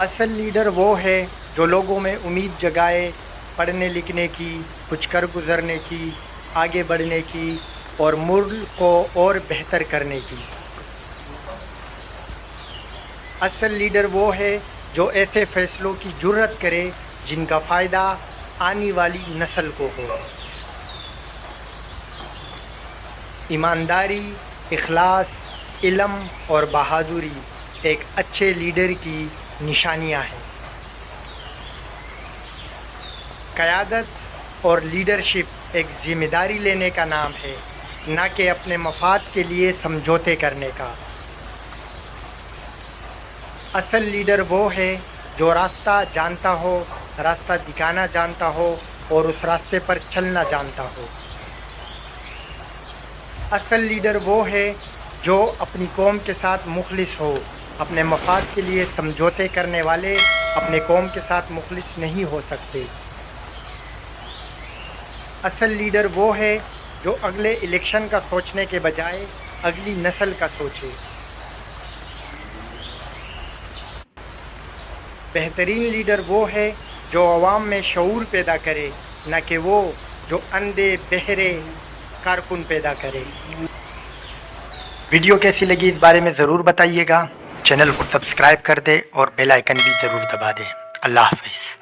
اصل لیڈر وہ ہے جو لوگوں میں امید جگائے، پڑھنے لکھنے کی، کچھ کر گزرنے کی، آگے بڑھنے کی اور ملک کو اور بہتر کرنے کی۔ اصل لیڈر وہ ہے جو ایسے فیصلوں کی جرأت کرے جن کا فائدہ آنے والی نسل کو ہو۔ ایمانداری، اخلاص، علم اور بہادری ایک اچھے لیڈر کی نشانیاں ہیں۔ قیادت اور لیڈرشپ ایک ذمہ داری لینے کا نام ہے، نہ کہ اپنے مفاد کے لیے سمجھوتے کرنے کا۔ اصل لیڈر وہ ہے جو راستہ جانتا ہو، راستہ دکھانا جانتا ہو اور اس راستے پر چلنا جانتا ہو۔ اصل لیڈر وہ ہے جو اپنی قوم کے ساتھ مخلص ہو۔ اپنے مفاد کے لیے سمجھوتے کرنے والے اپنے قوم کے ساتھ مخلص نہیں ہو سکتے۔ اصل لیڈر وہ ہے جو اگلے الیکشن کا سوچنے کے بجائے اگلی نسل کا سوچے۔ بہترین لیڈر وہ ہے جو عوام میں شعور پیدا کرے، نہ کہ وہ جو اندھے بہرے کارکن پیدا کرے۔ ویڈیو کیسی لگی اس بارے میں ضرور بتائیے گا۔ چینل کو سبسکرائب کر دے اور بیل آئیکن بھی ضرور دبا دے۔ اللہ حافظ۔